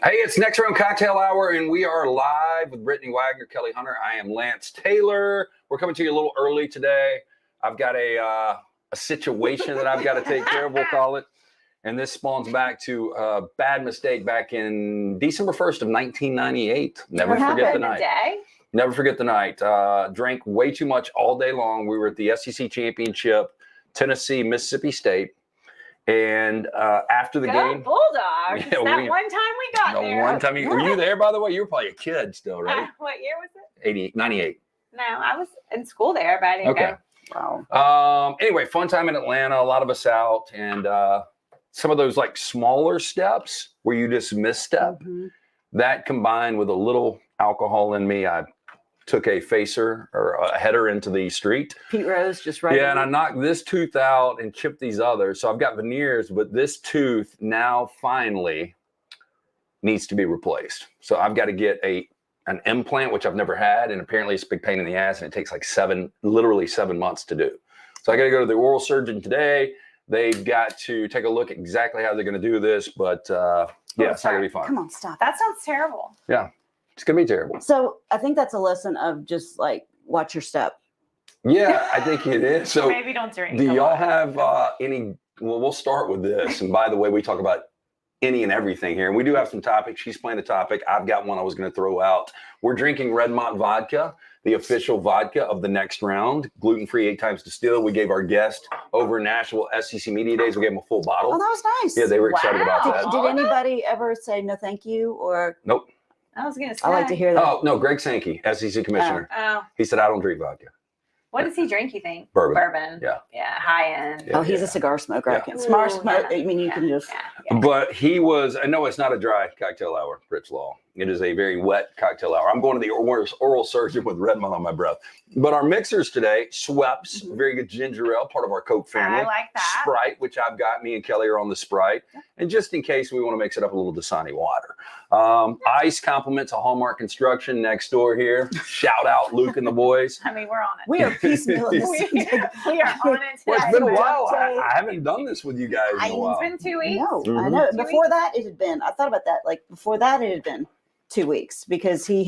Hey, it's Next Round Cocktail Hour, and we are live with Brittany Wagner, Kelly Hunter. I am Lance Taylor. We're coming to you a little early today. I've got a situation that I've got to take care of, we'll call it. And this spawns back to a bad mistake back in December 1st of 1998. Never forget the night. Never forget the night. Drank way too much all day long. We were at the SEC Championship, Tennessee, Mississippi State. And after the game, Bulldogs. Yeah, one time we got there. One time were you there, by the way? You were probably a kid still, right? What year was it? 98. No, I was in school there, but I didn't go. Wow. Anyway, fun time in Atlanta. A lot of us out, and some of those like smaller steps where you just misstep. That combined with a little alcohol in me, I took a facer or a header into the street. Pete Rose just right. Yeah, and I knocked this tooth out and chipped these others. So I've got veneers, but this tooth now finally needs to be replaced. So I've got to get an implant, which I've never had, and apparently it's a big pain in the ass, and it takes like literally 7 months to do. So I got to go to the oral surgeon today. They've got to take a look at exactly how they're going to do this, but yeah, it's not going to be fun. Come on, stop. That sounds terrible. Yeah. It's going to be terrible. So I think that's a lesson of just like watch your step. Yeah, I think it is. So maybe don't drink. Do y'all have any? Well, we'll start with this. And by the way, we talk about any and everything here. And we do have some topics. She's playing a topic. I've got one I was going to throw out. We're drinking Redmont vodka, the official vodka of the next round. Gluten-free, 8 times distilled. We gave our guest over Nashville SEC Media Days. We gave them a full bottle. Oh, that was nice. Yeah, they were excited about that. Did anybody ever say no thank you or? Nope. I was going to say. I like to hear that. Oh, no, Greg Sankey, SEC commissioner. He said, I don't drink vodka. What does he drink, you think? Bourbon. Yeah, high end. Yeah, he's a cigar smoker. I can smart smoke. I mean, you can just. But he was, I know it's not a dry cocktail hour, Rich Law. It is a very wet cocktail hour. I'm going to the oral surgeon with Redmond on my breath. But our mixers today, Schweppes, very good ginger ale, part of our Coke family. I like that. Sprite, which I've got. Me and Kelly are on the Sprite. And just in case we want to mix it up, a little Dasani water. Ice compliments of Hallmark Construction next door here. Shout out Luke and the boys. I mean, we're on it. We are piecemeal. We are on it. Well, it's been a while. I haven't done this with you guys in a while. It's been 2 weeks. No, I know. Before that, it had been. I thought about that. Like before that, it had been 2 weeks because he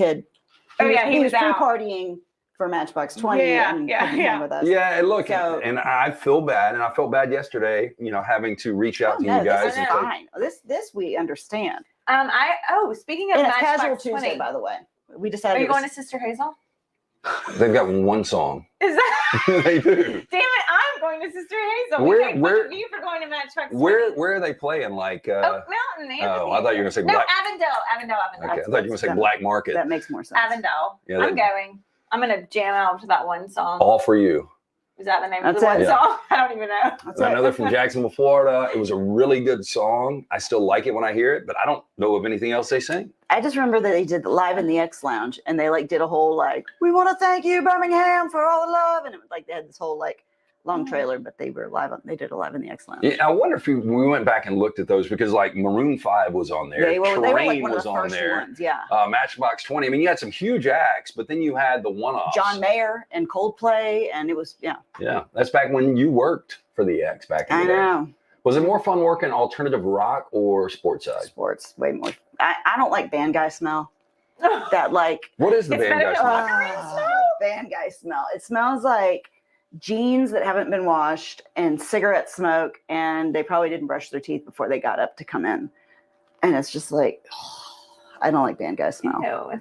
was out partying for Matchbox 20. Yeah. With us. Yeah, and look, and I feel bad, and I felt bad yesterday, having to reach out to you guys. This is fine. This we understand. Speaking of Matchbox Matchbox 20, Tuesday, by the way, we decided. Are you going to Sister Hazel? They've got one song. Is that? They do. Damn it! I'm going to Sister Hazel. Where you for going to Matchbox 20. Where are they playing? Like Oak Mountain. Oh, I thought you were going to say Avondale. Avondale. Okay, I thought you were going to say Black Market. That makes more sense. Avondale. Yeah, I'm going. I'm going to jam out to that one song. All for you. Is that the name of the one song? I don't even know. I know they're from Jacksonville, Florida. It was a really good song. I still like it when I hear it, but I don't know of anything else they sing. I just remember that they did Live in the X Lounge, and they did a whole we want to thank you Birmingham for all the love, and it was they had this whole long trailer, but they were they did a Live in the X Lounge. Yeah, I wonder if we went back and looked at those because Maroon 5 was on there. They were Terrain one of was the on first there. ones, yeah. Matchbox 20. I mean, you had some huge acts, but then you had the one-offs. John Mayer and Coldplay, and it was Yeah, that's back when you worked for the X back in the day. I know. Was it more fun working alternative rock or sports side? Sports, way more. I don't like band guy smell. That What is the band guy smell? Band guy smell. It smells like jeans that haven't been washed and cigarette smoke, and they probably didn't brush their teeth before they got up to come in. And it's just I don't like band guy smell. No,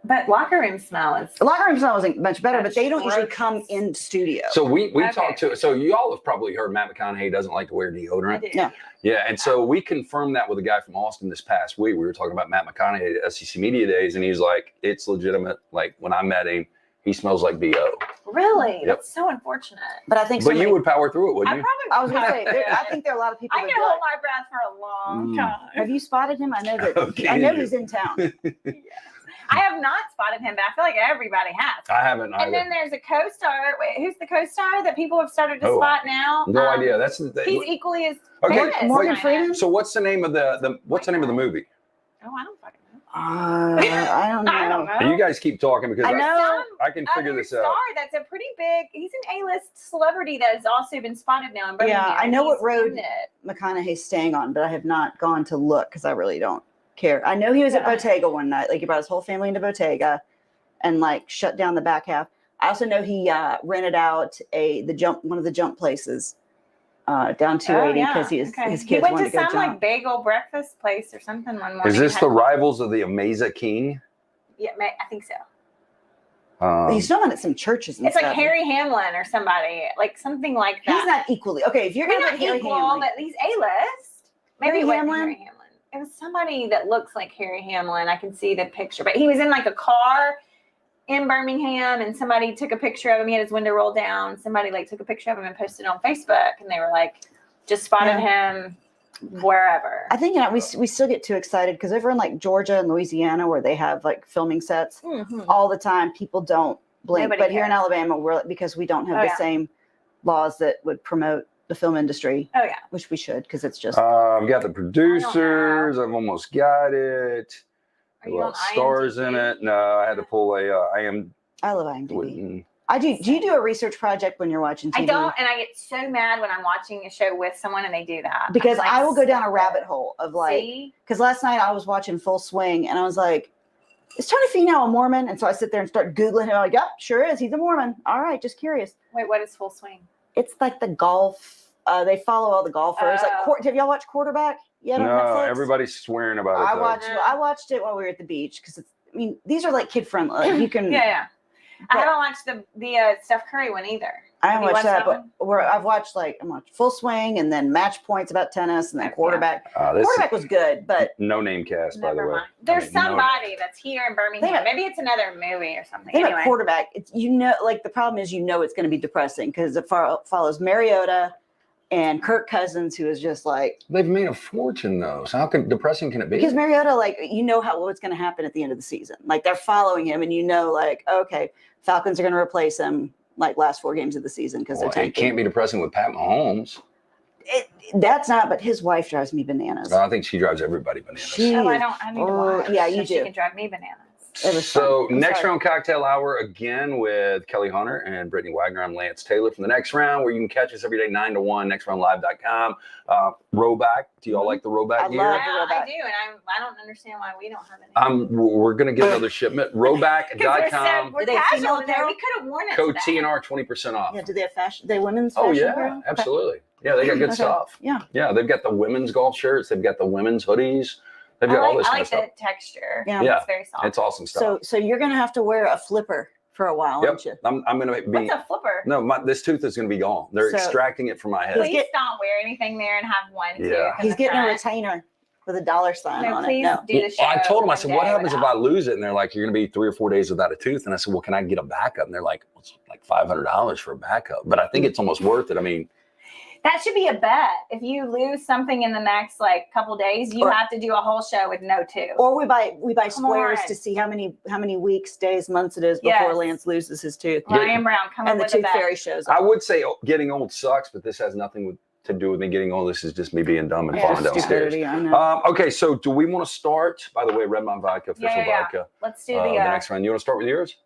but locker room smell is. The locker room smell isn't much better, but they don't usually come in studio. So we talked to. So you all have probably heard Matt McConaughey doesn't like to wear deodorant. Yeah, and so we confirmed that with a guy from Austin this past week. We were talking about Matt McConaughey at SEC Media Days, and he's like, it's legitimate. Like when I met him, he smells like BO. Really? Yep. That's so unfortunate. But I think. But you would power through it, wouldn't you? I was going to say. I think there are a lot of people. I can hold my breath for a long time. Have you spotted him? I know that. I know he's in town. Yes. I have not spotted him, but I feel like everybody has. I haven't either. And then there's a co-star. Wait, who's the co-star that people have started to spot now? No idea. He's equally as famous. Morgan Freeman. So what's the name of the movie? Oh, I don't fucking know. I don't know. I don't know. You guys keep talking because I know. I can figure this out. That's a pretty big. He's an A-list celebrity that has also been spotted now in Birmingham. Yeah, I know what road McConaughey's staying on, but I have not gone to look because I really don't care. I know he was at Yeah. Bottega one night. Like he brought his whole family into Bottega and like shut down the back half. I also know he rented out one of the jump places down 280 because his kids He went wanted to to go some jump. like bagel breakfast place or something one morning. Is this and the had- rivals of the Amazing King? Yeah, I think so. He's filming at some churches and It's stuff. like Harry Hamlin or somebody, like something like that. He's not equally okay. If you're Maybe gonna not put Harry equal, Hamlin, but he's A-list. Maybe Harry it wasn't Hamlin? Harry Hamlin. It was somebody that looks like Harry Hamlin. I can see the picture, but he was in like a car in Birmingham, and somebody took a picture of him. He had his window rolled down. Somebody like took a picture of him and posted it on Facebook, and they were like, just spotted him wherever. I think we still get too excited because over in like Georgia and Louisiana where they have like filming sets Mhm. all the time, people don't blink. Nobody but here in cares. Alabama, because we don't have Oh, the yeah. same laws that would promote the film industry, Oh yeah. which we should because it's just I've got the producers. I've almost got it. Are you Well, on stars in IMDb? it. No, I had to pull a. I am. I love IMDb. Wouldn't- I do. Do you do a research project when you're watching TV? I don't, and I get so mad when I'm watching a show with someone and they do that. Because I'm like, I will go down a stop rabbit it. hole of like, See? because last night I was watching Full Swing and I was like, is Tony Finau a Mormon? And so I sit there and start Googling him. I'm like, yep, sure is. He's a Mormon. All right, just curious. Wait, what is Full Swing? It's like the golf. They follow all the golfers. Oh. Have y'all watched Quarterback yet on No, Netflix? everybody's swearing about it. I though. watched it while we were at the beach because it's. I mean, these are like kid friendly. Like, you can. Yeah. I But- haven't watched the Steph Curry one either. I Have haven't you watched that, one? but I've watched Full Swing and then Match Points about tennis and then Yeah. Quarterback. This Quarterback was good, but no name cast, by the Never way. mind. There's I mean, no somebody that's here in Birmingham. They have- Maybe it's another movie or something. think Anyway, about Quarterback. It's like the problem is it's going to be depressing because it follows Mariota and Kirk Cousins, who is just like They've made a fortune though. So how depressing can it be? because Mariota, like what's going to happen at the end of the season. Like they're following him, and like okay, Falcons are going to replace him like last 4 games of the season because Well, they're it can't tanking. be depressing with Pat Mahomes. That's not, but his wife drives me bananas. I think she drives everybody bananas. She- I need to watch. yeah, so you She do. can drive me bananas. It was So fun. I'm next sorry. round cocktail hour again with Kelly Hunter and Brittany Wagner. I'm Lance Taylor from the next round, where you can catch us every day 9 to 1. Nextroundlive.com. Rowback. Do y'all like the rowback I gear? love Yeah, Throwback. I do, and I don't understand why we don't have any. We're gonna get another shipment. Rowback.com. We're Do they have casual female today. apparel? We could have worn it. Code today. TNR 20% off. Yeah, do they have fashion? They women's Oh fashion? yeah, apparel? Okay. absolutely. Yeah, they got good Okay. stuff. Yeah. Yeah, they've got the women's golf shirts. They've got the women's hoodies. They've got all this I kind like of stuff. the texture. Yeah. Yeah. It's very soft. It's awesome stuff. So you're gonna have to wear a flipper for a while, Yep. aren't you? I'm gonna be. What's a flipper? No, this tooth is gonna be gone. They're So- extracting it from my head. Please don't wear anything there and have one tooth. Yeah. in He's the getting a front. retainer with a dollar sign No, on please it. No. do the show. I told them, I one said, day what happens if without- I lose it? And they're like, you're going to be 3 or 4 days without a tooth. And I said, well, can I get a backup? And they're like, well, it's like $500 for a backup. But I think it's almost worth it. I mean, That should be a bet. If you lose something in the next couple days, you Or- have to do a whole show with no tooth. Or we buy Come squares on. to see how many weeks, days, months it is before Yes. Lance loses his tooth. Ryan Brown, come And up the with a tooth bet. fairy shows I up. would say getting old sucks, but this has nothing to do with me getting old. This is just me being dumb and Yeah. falling downstairs. Stupidity, I know. Okay, so do we want to start? By the way, Red Mountain Vodka, official Yeah. vodka. Let's do The the. next round. You want to start with yours?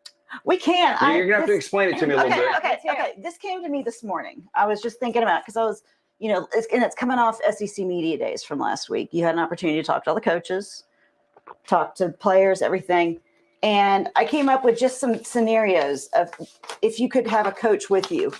We can. You're going to have to explain it to me a little Okay, bit. okay. This came to me this morning. I was just thinking about because I was, it's coming off SEC Media Days from last week. You had an opportunity to talk to all the coaches, talk to players, everything. And I came up with just some scenarios of if you could have a coach with you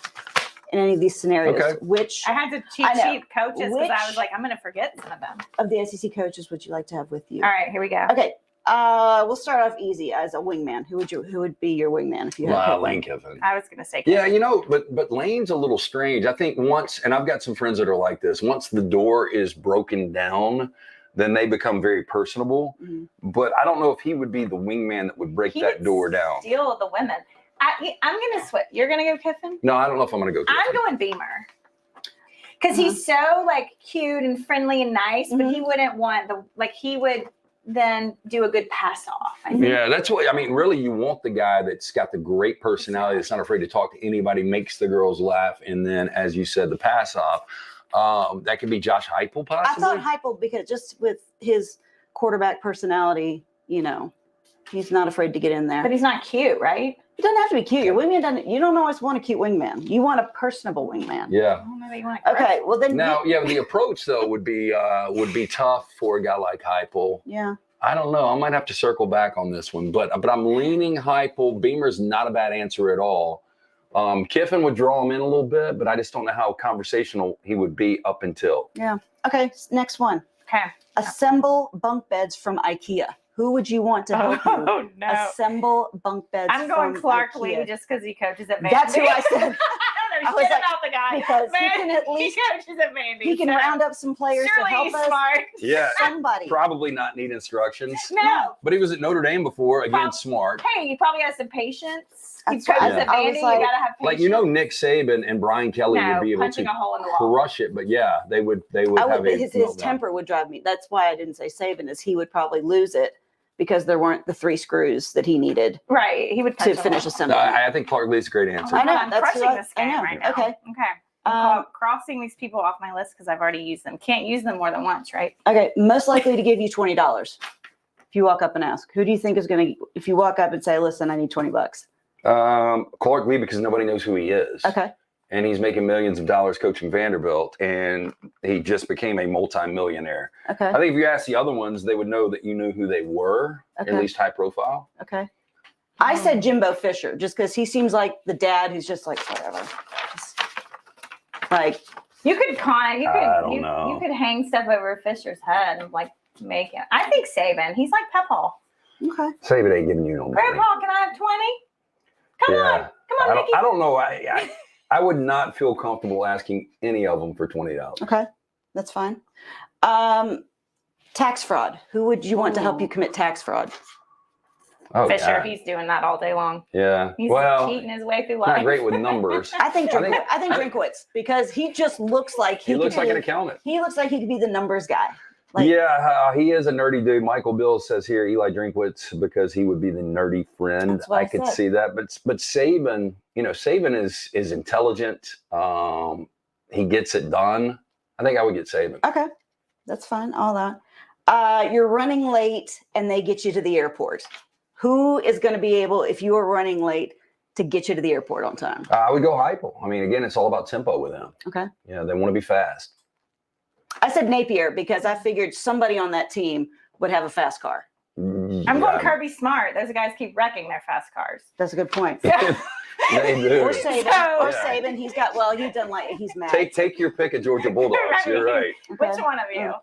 in any of these scenarios, Okay. which I had to cheat I know. sheet coaches because I Which- was like, I'm going to forget some of them. of the SEC coaches would you like to have with you? All right, here we go. Okay. We'll start off easy as a wingman. Who would be your wingman if you had to pick one? Lane Kiffin. I was going to say. Yeah, but Lane's a little strange. I think once, and I've got some friends that are like this, once the door is broken down, then they become very personable. Mhm. But I don't know if he would be the wingman that would break He that would door down. Steal the women. I'm going to switch. You're going to go Kiffin? No, I don't know if I'm going to go I'm Kiffin. going Beamer. Because he's so cute and friendly and nice, but he wouldn't want he would then do a good pass off. I think. Yeah, that's what, I mean, really, you want the guy that's got the great personality, that's not afraid to talk to anybody, makes the girls laugh, and then, as you said, the pass off. That could be Josh Heupel, I possibly. thought Heupel because just with his quarterback personality, he's not afraid to get in there. But he's not cute, right? It doesn't have to be cute. Your wingman doesn't. You don't always want a cute wingman. You want a personable wingman. Yeah. Oh, maybe you want to Okay. Well then. Now, yeah, the approach though would be tough for a guy like Heupel. Yeah. I don't know. I might have to circle back on this one, but I'm leaning Heupel. Beamer's not a bad answer at all. Kiffin would draw him in a little bit, but I just don't know how conversational he would be up until. Yeah. Okay. Next one. Okay. Assemble bunk beds from IKEA. Who would you want to help you Oh no. assemble bunk beds? I'm going from Clark IKEA? Lee just because he coaches at Vandy. That's who I said. I I don't was know shit like, about the guy. because he Man, can at least he coaches at Vandy. he can so round up some players surely to help he's us. smart. Yeah, Somebody. probably not need instructions. No. But he was at Notre Dame before. Again, Prob- smart. Hey, he probably has some patience. He That's what coaches I- at I Vandy. was You like- gotta have patience. Like Nick Saban and Brian Kelly no, would be able punching to a hole in the wall. crush it. But yeah, they would I have would, a his meltdown. temper would drive me. That's why I didn't say Saban, is he would probably lose it because there weren't the 3 screws that he needed Right. He would to punch a finish hole. assembling. I think Clark Lee's a great answer. I know, I'm that's who crushing I- this I game know. right now. Okay. I'm crossing these people off my list because I've already used them. Can't use them more than once, right? Okay, most likely to give you $20 if you walk up and ask. Who do you think is going to? If you walk up and say, "Listen, I need $20." Clark Lee, because nobody knows who he is. Okay. And he's making millions of dollars coaching Vanderbilt, and he just became a multimillionaire. Okay. I think if you ask the other ones, they would know that you knew who they were, Okay. at least high profile. Okay. I said Jimbo Fisher just because he seems like the dad who's just like whatever. Just, like You could I don't know. you could hang stuff over Fisher's head and like make it. I think Saban. He's like Pep Hall. okay. Saban ain't giving you no money. Grandpa, can I have 20? Come on, I Mickey. don't know. I would not feel comfortable asking any of them for $20. Okay, that's fine. Tax fraud. Who would you want to help you commit tax fraud? Oh, Fisher, God. he's doing that all day long. Yeah. He's Well, cheating his way through life. not great with numbers. I think I think- Drinkwitz because he just looks like He looks could like be, an accountant. He looks like he could be the numbers guy. Like, Yeah, he is a nerdy dude. Michael Bill says here Eli Drinkwitz because he would be the nerdy friend. That's what I could said. see that, but Saban, Saban is intelligent. He gets it done. I think I would get Saban. Okay, that's fine. All that. You're running late and they get you to the airport. Who is going to be able, if you are running late, to get you to the airport on time? I would go Heupel. I mean, again, it's all about tempo with him. Okay. Yeah, they want to be fast. I said Napier because I figured somebody on that team would have a fast car. I'm going Kirby Smart. Those guys keep wrecking their fast cars. That's a good point. They do. Or Saban. So- Or Yeah. Saban. He's got, well, he's done like, he's mad. Take your pick of Georgia Bulldogs. You're right. Okay. Which one of you?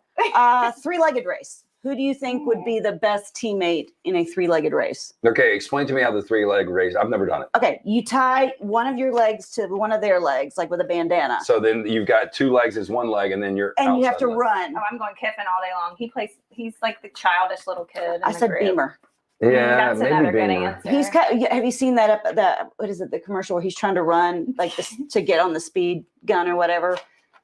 Three-legged race. Who do you think would be the best teammate in a three-legged race? Okay, explain to me how the 3-leg race. I've never done it. Okay, you tie one of your legs to one of their legs, like with a bandana, So then you've got 2 legs as 1 leg, and then you're and you have outside to leg. run. Oh, I'm going Kiffin all day long. He's like the childish little kid. I said Beamer. Yeah, That's maybe another good Beamer. answer. He's got. Have you seen that? What is it? The commercial where he's trying to run like this to get on the speed gun or whatever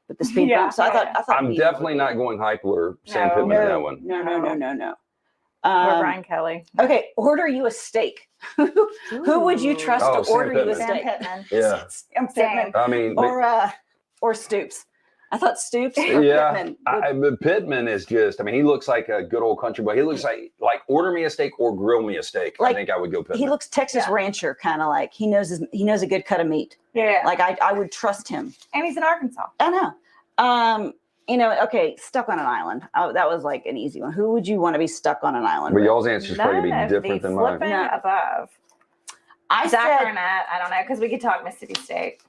with the speed Yeah, bump. So I thought. I'm Beamer definitely would not be- going Heupel or Sam No. Pittman in that No, one. no. Or Brian Kelly. Okay, order you a steak. Who would you trust Oh, to Sam order you a Pittman. Sam steak? Pittman. Yeah. Sam Pittman. I mean, Or Stoops. I thought Stoops. Or yeah. Pittman. But Pittman is just, I mean, he looks like a good old country boy. He looks like order me a steak or grill me a steak. Like, I think I would go Pittman. He looks Texas Yeah. Rancher kind of like he knows a good cut of meat. Yeah. Like I would trust him. And he's in Arkansas. I know. Okay, stuck on an island. Oh, that was like an easy one. Who would you want to be stuck on an island? But with? y'all's answer is probably None going to of be different the than mine. flipping No. above. I Zach said Arnett. I don't know because we could talk Mississippi State.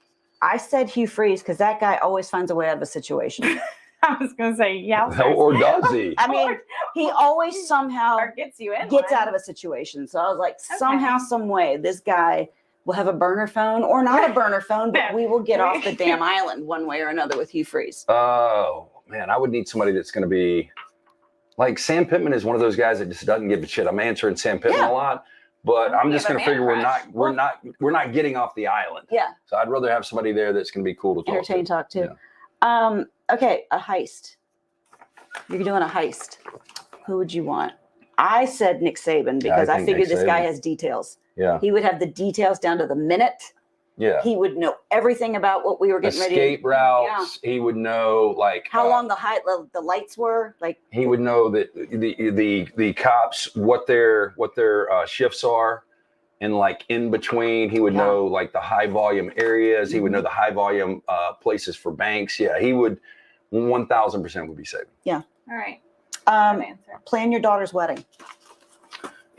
Hugh Freeze because that guy always finds a way out of a situation. I was gonna say yeah. Or does he? I mean, he always somehow or gets you in. gets one. out of a situation. So I was like, somehow, some way, this guy will have a burner phone or not a burner phone, but we will get off the damn island one way or another with Hugh Freeze. Oh, man, I would need somebody that's going to be like Sam Pittman is one of those guys that just doesn't give a shit. I'm answering Sam Pittman Yeah. a lot, but I'm You just have going a to figure man we're not getting off the island. Yeah, So I'd rather have somebody there that's going to be cool to talk entertain to. talk too. Okay, a heist. You're doing a heist. Who would you want? I said Nick Saban because I think figured Nick this guy Saban. has details. Yeah, He would have the details down to the minute. yeah. He would know everything about what we were getting ready. Escape routes. He would know like How long the lights were. Like He would know that the cops what their shifts are, and like in between. He would know like the high volume areas. He would know the high volume places for banks. Yeah, he would 1,000% would be saving. All right. Good answer. Plan your daughter's wedding.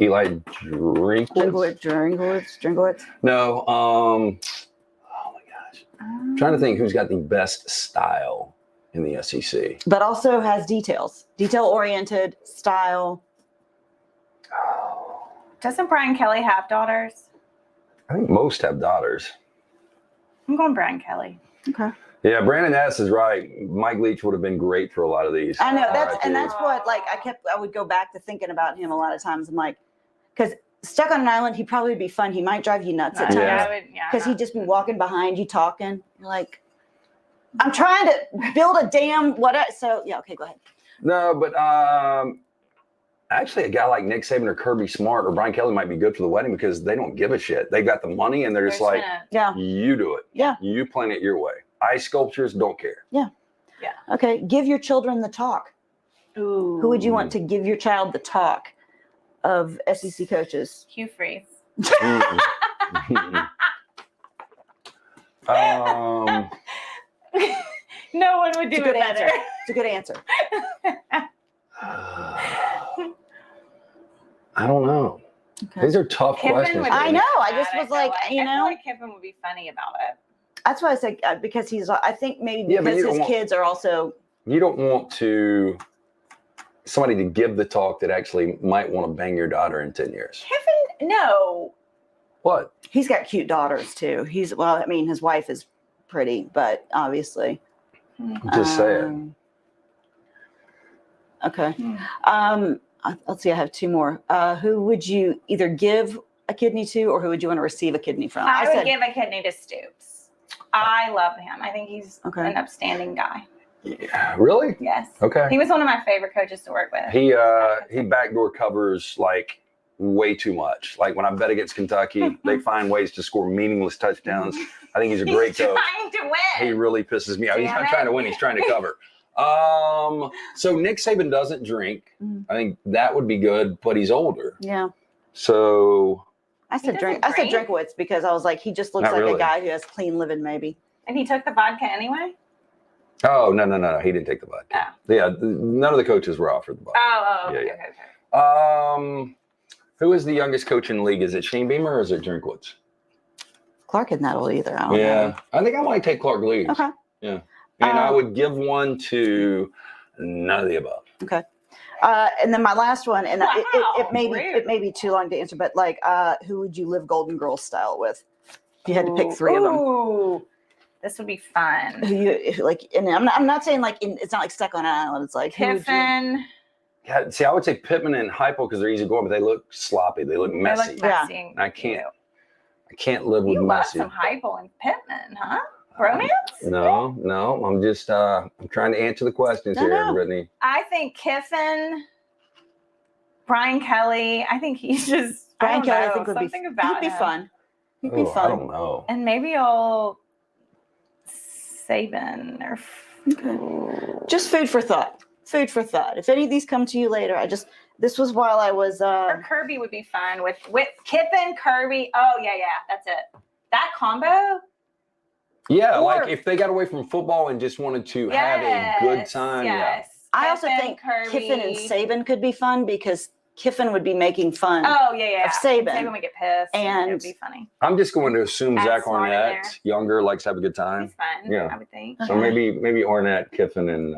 Eli Drinkwitz? No. Oh my gosh. I'm trying to think who's got the best style in the SEC. But also has details. Detail-oriented style. Doesn't Brian Kelly have daughters? I think most have daughters. I'm going Brian Kelly. Okay. Yeah, Brandon S is right. Mike Leach would have been great for a lot of these. I know that's what like I would go back to thinking about him a lot of times. I'm like, because stuck on an island, he'd probably be fun. He might drive you nuts at times because he'd just be walking behind you talking. You're like, I'm trying to build a damn whatever. So yeah, okay, go ahead. No, but actually, a guy like Nick Saban or Kirby Smart or Brian Kelly might be good for the wedding because they don't give a shit. They got the money and they're just like, you do it. Yeah. You plan it your way. Ice sculptures, don't care. Yeah. Okay, give your children the talk. Ooh. Who would you want to give your child the talk of SEC coaches? Hugh Freeze. No one would do it better. It's a good answer. I don't know. Okay. These are tough questions. I know. I just was like, I feel like Kiffin would be funny about it. That's why I said because he's. I think maybe because his kids are also. You don't want somebody to give the talk that actually might want to bang your daughter in 10 years. Kiffin, no. What? He's got cute daughters too. His wife is pretty, but obviously. Just saying. Okay. Let's see. I have two more. Who would you either give a kidney to, or who would you want to receive a kidney from? I would give a kidney to Stoops. I love him. I think he's an upstanding guy. Yeah. Really? Yes. Okay. He was one of my favorite coaches to work with. He backdoor covers like way too much. Like when I bet against Kentucky, they find ways to score meaningless touchdowns. I think he's a great coach. Trying to win. He really pisses me off. He's not trying to win. He's trying to cover. So Nick Saban doesn't drink. I think that would be good, but he's older. Yeah. So I said Drinkwitz because I was like, he just looks like a guy who has clean living, maybe. And he took the vodka anyway? Oh, no. He didn't take the vodka. Oh. Yeah, none of the coaches were offered the vodka. Okay. Who is the youngest coach in the league? Is it Shane Beamer or is it Drinkwitz? Clark isn't that old either. I don't know. I think I might take Clark Leach. Okay. Yeah. And I would give one to none of the above. Okay. And then my last one, and it may be too long to answer, but like, who would you live Golden Girls style with? If you had to pick three of them. Ooh, this would be fun. Who you like? And I'm not saying like it's not like stuck on an island. It's like Kiffin. Yeah, see, I would say Pittman and Hypo because they're easy going, but they look sloppy. They look messy. Messy. I can't live with messy. You love some Hypo and Pittman, huh? Romance? No. I'm just I'm trying to answer the questions here, Brittany. I think Kiffin, Brian Kelly. I think he's just Brian Kelly. I think would something about he'd be fun. He'd be fun. I don't know. And maybe I'll Saban or just food for thought. Food for thought. If any of these come to you later, this was while I was or Kirby would be fun with Kiffin, Kirby. Oh yeah, that's it. That combo. Yeah, like if they got away from football and just wanted to have a good time. Yes. Yeah. I also think Kiffin and Saban could be fun because Kiffin would be making fun. Oh yeah. Of Saban. Saban would get pissed, and it would be funny. I'm just going to assume Zach Arnett, younger, likes to have a good time. He's fun. Yeah, I would think. So maybe Arnett, Kiffin, and.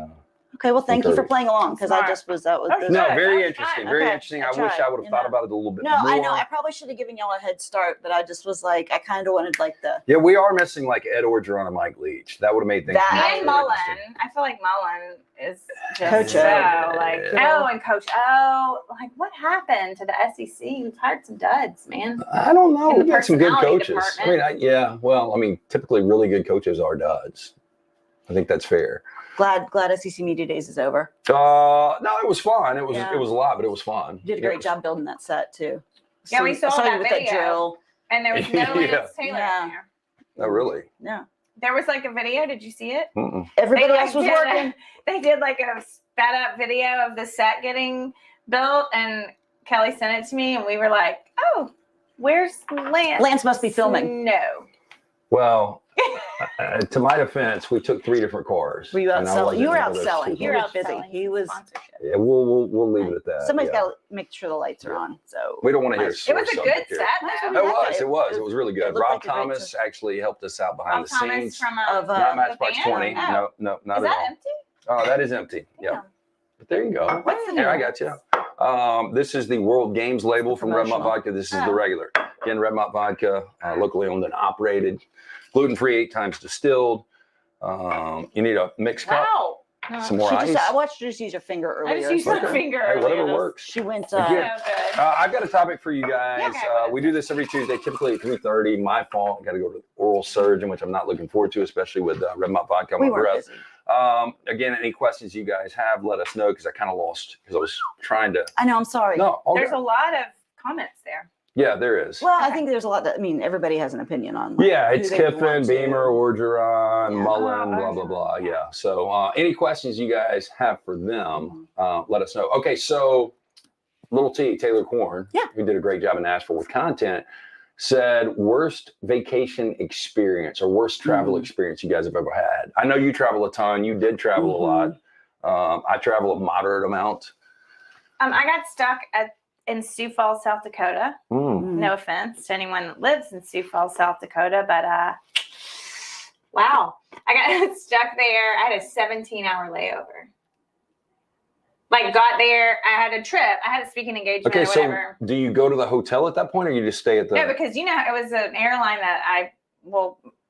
Okay, well, thank you for playing along because I just was very interesting. Very interesting. I wish I would have thought about it a little bit more. No, I know. I probably should have given y'all a head start, but I just was like, I kind of wanted like the. Yeah, we are missing like Ed Orgeron and Mike Leach. That would have made things. And Mullen. I feel like Mullen is just Coach O. and Coach O. Like, what happened to the SEC? We've hired some duds, man. I don't know. We've got some good coaches. Department. I mean, typically really good coaches are duds. I think that's fair. Glad SEC Media Days is over. No, it was fun. It was a lot, but it was fun. You did a great job building that set too. Yeah, we saw that with video. That drill. And there was no Lance Taylor in there. Oh, really? Yeah. There was like a video. Did you see it? Mm-mm. Everybody else was working. They did like a sped up video of the set getting built, and Kelly sent it to me, and we were like, "Oh, Where's Lance? Lance must be filming. No. Well, to my defense, we took 3 different cars. Were you out and I selling? wasn't You were in one out of those selling. 2 You were cars. out busy. Selling He was. sponsorship. Yeah, we'll leave it at that. Somebody's yeah. got to make sure the lights are on. So We don't want to hear. It was a good set, though. It was really good. It looked Rob like a great Thomas set. actually helped us out behind Rob the Thomas scenes. from Of, the Not Matchbox band? 20. Oh. No, not Is at that all. empty? Oh, that is empty. Yeah. Damn. But there you go. What's the Here, I name? got you. This is the World Games label from Red Mont promotional. Vodka. This is Oh. the regular. Again, Red Mont Vodka, locally owned and operated, gluten-free, 8 times distilled. You need a mixed cup, Wow. some more she ice. just, I watched her just use her finger I earlier. just used Okay. my finger. Hey, whatever earlier. works. She went. Again, So good. I've got a topic for you guys. Yeah, okay. We do this every Tuesday, typically at 3:30. My fault. I got to go to the oral surgeon, which I'm not looking forward to, especially with Red Mont Vodka on We my were breath. busy. Again, any questions you guys have, let us know because I kind of lost because I was trying to. I know. I'm sorry. No, all There's good. a lot of comments there. Yeah, there is. Well, I Okay. think there's a lot that. I mean, everybody has an opinion on. Yeah, who it's they want Kiffin, to. Beamer, Orgeron, Yeah. Mullen, Oh, blah, blah, Orgeron, blah. yeah. Yeah. So any questions you guys have for them, let us know. Okay, so Little T, Taylor Corn, Yeah. who did a great job in Nashville with content, said worst vacation experience or worst travel experience you guys have ever had. I know you travel a ton. You did travel a lot. I travel a moderate amount. I got stuck in Sioux Falls, South Dakota. No offense to anyone that lives in Sioux Falls, South Dakota, but wow, I got stuck there. I had a 17-hour layover. Like, got there, I had a trip. I had a speaking engagement Okay, or so whatever. do you go to the hotel at that point or you just stay at the... No, because, you know, it was an airline that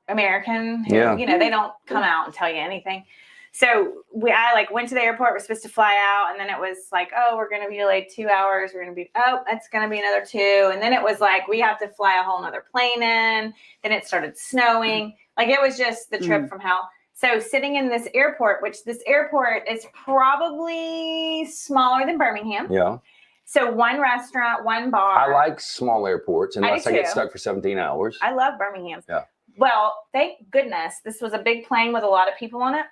American, who, Yeah. you know, they don't come out and tell you anything. So I went to the airport. We're supposed to fly out, and then it was like, oh, we're gonna be delayed 2 hours. That's gonna be another 2, and then it was like we have to fly a whole nother plane in. Then it started snowing. Like it was just the trip from hell. So sitting in this airport, which this airport is probably smaller than Birmingham. Yeah. So one restaurant, one bar. I like small airports unless I get too. stuck for 17 hours. I love Birmingham. Yeah. Well, thank goodness this was a big plane with a lot of people on it.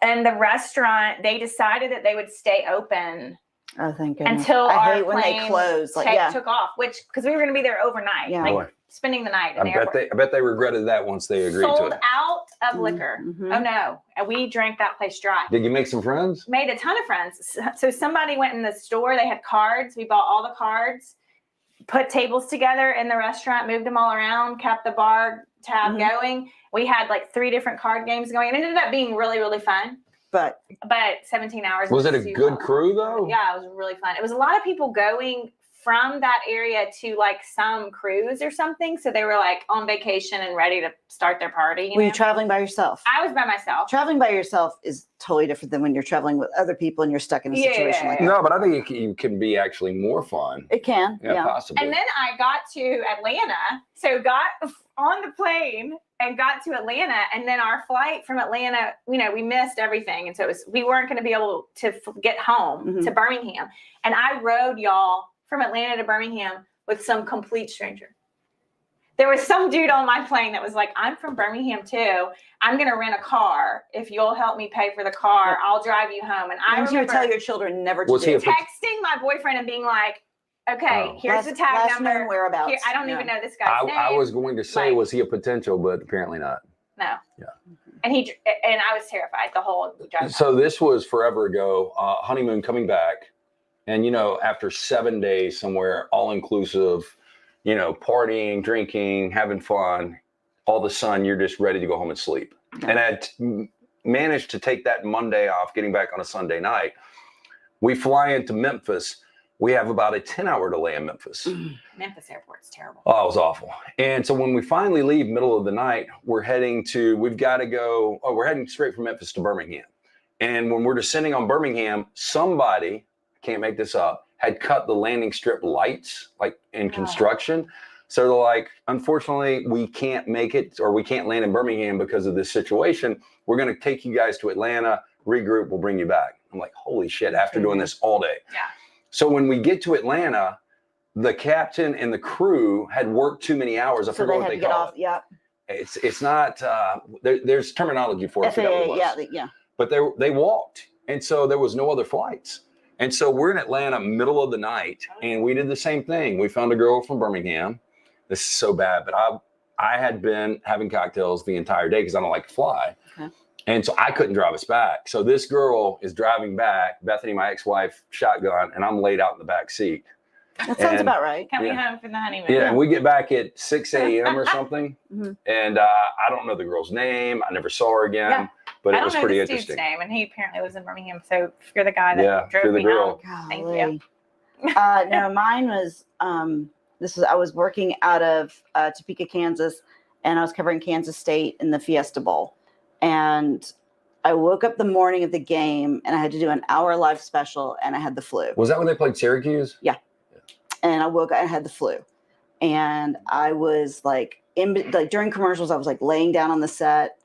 And the restaurant, they decided that they would stay open Oh, thank goodness. until I our hate when they plane close. Like, yeah. took off, because we were going to be there overnight, Yeah. like Boy. spending the night in I the airport. bet they regretted that once they agreed to Sold it. out of liquor. Mhm. Oh no. And we drank that place dry. Did you make some friends? Made a ton of friends. So somebody went in the store. They had cards. We bought all the cards, put tables together in the restaurant, moved them all around, kept the bar tab going. We had like 3 different card games going. It ended up being really, really fun. But 17 hours. Was it a too good long. crew though? Yeah, it was really fun. It was a lot of people going from that area to like some cruise or something. So they were like on vacation and ready to start their party. were know? you traveling by yourself? I was by myself. Traveling by yourself is totally different than when you're traveling with other people and you're stuck in a situation like that. No, but I think it can be actually more fun. It can. Yeah, Yeah. possibly. And then I got to Atlanta. So got on the plane and got to Atlanta. And then our flight from Atlanta, we missed everything. And so we weren't going to be able to get home to Birmingham. And I rode y'all from Atlanta to Birmingham with some complete stranger. There was some dude on my plane that was like, I'm from Birmingham too. I'm going to rent a car. If you'll help me pay for the car, I'll drive you home. And I And you would remember tell your children never to Was he do. a texting my boyfriend and being like, okay, here's the tag last number. known whereabouts. Here, I don't even know this guy's name. I was going to say, Like- was he a potential, but apparently not. No. Yeah. And I was terrified the whole drive. So this was forever ago, honeymoon coming back. And, after 7 days somewhere, all inclusive, partying, drinking, having fun, all of a sudden you're just ready to go home and sleep. Yeah. And I managed to take that Monday off, getting back on a Sunday night. We fly into Memphis. We have about a 10-hour delay in Memphis. Memphis airport's terrible. Oh, it was awful. And so when we finally leave middle of the night, we're heading straight from Memphis to Birmingham. And when we're descending on Birmingham, somebody, I can't make this up, had cut the landing strip lights, like in construction. So they're like, unfortunately, we can't make it, or we can't land in Birmingham because of this situation. We're going to take you guys to Atlanta, regroup, we'll bring you back. I'm like, holy shit, after doing this all day. Yeah. So when we get to Atlanta, the captain and the crew had worked too many hours. I So forget they what had they to get call off. it. Yeah. It's not, there's terminology for it. I forgot what it FAA. was. Yeah. But they walked. And so there was no other flights. And so we're in Atlanta, middle of the night, and we did the same thing. We found a girl from Birmingham. This is so bad, but I had been having cocktails the entire day because I don't like to fly. Okay. And so I couldn't drive us back. So this girl is driving back, Bethany, my ex-wife, shotgun, and I'm laid out in the back seat. That sounds about right. Coming Yeah. home from the honeymoon. Yeah, and we get back at 6 a.m. or something. Mhm. And I don't know the girl's name. I never saw her again. Yeah. But I it don't was know pretty this interesting. dude's name, and he apparently lives in Birmingham. So if you're the guy that Yeah, drove you're the me girl. home, thank Golly. you. No, mine was I was working out of Topeka, Kansas, and I was covering Kansas State in the Fiesta Bowl. And I woke up the morning of the game and I had to do an hour live special and I had the flu. Was that when they played Syracuse? Yeah. And I woke up, I had the flu. And I was like during commercials, I was like laying down on the set.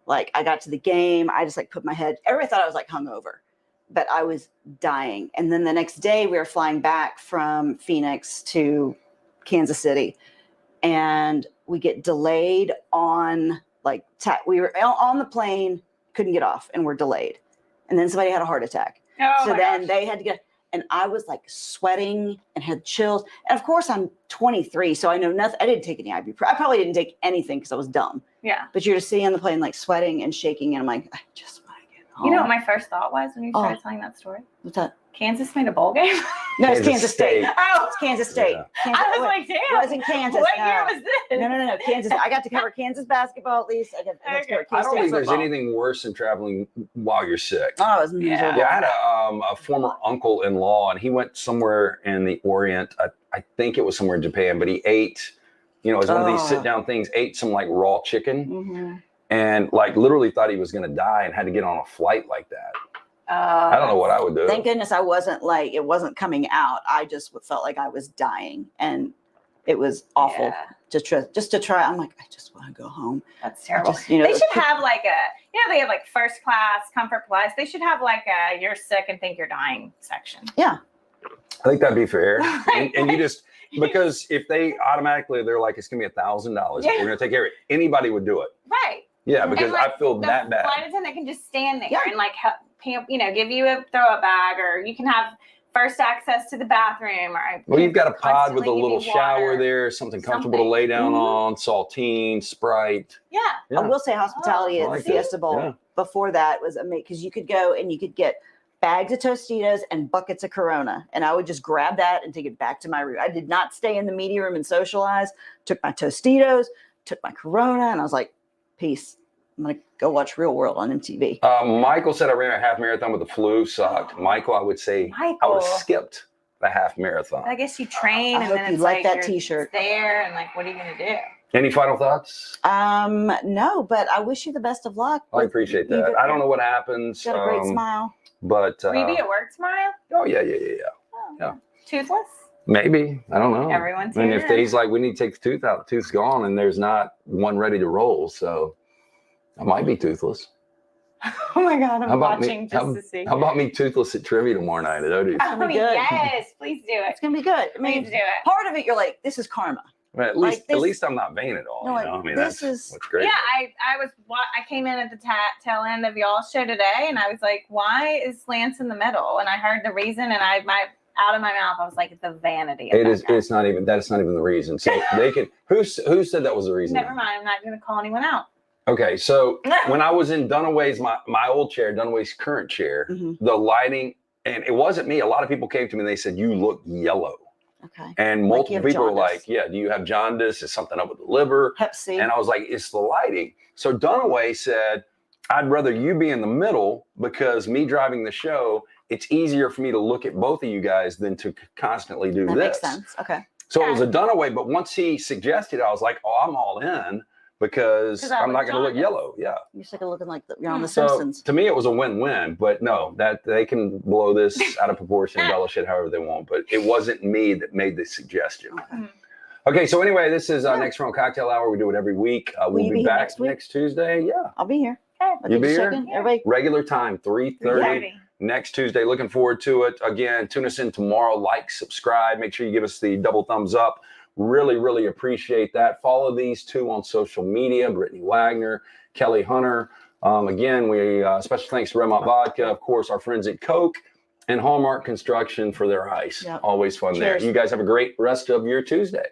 Like I got to the game, I just like put my head, everybody thought I was like hungover, but I was dying. And then the next day we were flying back from Phoenix to Kansas City, and we get delayed on we were on the plane, couldn't get off, and we're delayed. And then somebody had a heart attack. Oh, So my then gosh. they had to get, and I was like sweating and had chills. And of course I'm 23, so I know nothing. I didn't take any ibuprofen. I probably didn't take anything because I was dumb. Yeah. But you're just sitting on the plane like sweating and shaking, and I'm like, I just want to get home. You know what my first thought was when you started telling that story? What's that? Kansas made a bowl game. No, it's Kansas Kansas State. State. Oh, It's Kansas State. Yeah. Kansas, I was like, damn. it was in Kansas. What no. year was this? No. Kansas. I got to cover Kansas basketball at least. I got to Okay. cover I Kansas don't State think there's football. anything worse than traveling while you're sick. Oh, it was miserable. Yeah, I had a former uncle-in-law, and he went somewhere in the Orient. I think it was somewhere in Japan, but he ate, it was one of these sit-down things, ate some like raw chicken, Mm-hmm. and like literally thought he was going to die and had to get on a flight like that. I don't know what I would do. Thank goodness I wasn't it wasn't coming out. I just felt like I was dying, and it was awful Yeah, just to try. I'm like, I just want to go home. that's terrible. Just, They should have like they have like first class, comfort plus. They should have like a you're sick and think you're dying section. Yeah. I think that'd be fair. And you just, because if they automatically, they're like, it's going to be $1,000. Yeah. We're going to take care of it. Anybody would do it. Right. Yeah, And, because like, I feel The that bad. flight attendant can just stand there Yeah. and like help, give you a throw up bag, or you can have first access to the bathroom, or Well, you've got a pod with a constantly little give you shower water. there, something comfortable to Something. lay down Mhm. on, saltine, Sprite. Yeah. Yeah. I will say hospitality Oh, at I the like that. Fiesta Bowl Yeah. before that was amazing, because you could go and you could get bags of Tostitos and buckets of Corona, and I would just grab that and take it back to my room. I did not stay in the media room and socialize. Took my Tostitos, took my Corona, and I was like, peace. I'm going to go watch Real World on MTV. Michael said I ran a half marathon with the flu. Sucked. Michael, I would say I would Michael. have skipped the half marathon. I guess you train, I and hope then you it's like that you're t-shirt. there, and like, what are you gonna do? Any final thoughts? No, but I wish you the best of luck. I appreciate You that. I don't know what happens. You got a great smile. But Will you be at work tomorrow? oh yeah. Oh, Yeah. Toothless? Maybe. I don't know. Everyone's And here. if he's like, we need to take the tooth out, the tooth's gone, and there's not one ready to roll, so I might be toothless. Oh my God, I'm How about me- watching just to see. How about me toothless at trivia tomorrow night at Odie's? Oh, That'd be good. yes, please do it. It's going to be good. I mean, Please do it. part of it, you're like, this is karma. Well, at like least, this- at least I'm not vain at all. No, I mean, this that's is- what's great. Yeah, I came in at the tail end of y'all's show today, and I was like, why is Lance in the middle? And I heard the reason, and out of my mouth, I was like, the vanity of It that is. guy. It's not even. That's not even the reason. So they can. Who said that was the reason? Never mind, I'm not going to call anyone out. Okay, so when I was in Dunaway's, my old chair, Dunaway's current chair, Mhm. the lighting, and it wasn't me. A lot of people came to me and they said, "You look yellow," Okay. and Like you multiple have people were jaundice. like, "Yeah, do you have jaundice? Is something up with the liver?" Hep C. And I was like, "It's the lighting." So Dunaway said, "I'd rather you be in the middle because me driving the show, it's easier for me to look at both of you guys than to constantly do That this." makes sense. Okay. So it was a Dunaway, but once he suggested it, I was like, "Oh, I'm all in because 'Cause I I'm look not going to look jaundiced. yellow." Yeah. You're sick of looking like you're on The So Simpsons. to me, it was a win-win. But no, that they can blow this out of proportion, embellish it however they want. But it wasn't me that made the suggestion. Okay. Okay, so anyway, this is Next Round Cocktail Hour. We do it every week. Will We'll you be be here back next week? next Tuesday. Yeah, I'll be here. Okay. I'll You get be you here? second. Everybody. regular time, 3:30 30. next Tuesday. Looking forward to it. Again, tune us in tomorrow. Like, subscribe. Make sure you give us the double thumbs up. Really, really appreciate that. Follow these two on social media, Brittany Wagner, Kelly Hunter. Again, we special thanks to Remont Vodka, of course, our friends at Coke, and Hallmark Construction for their ice. Yep. Always fun Cheers. there. You guys have a great rest of your Tuesday.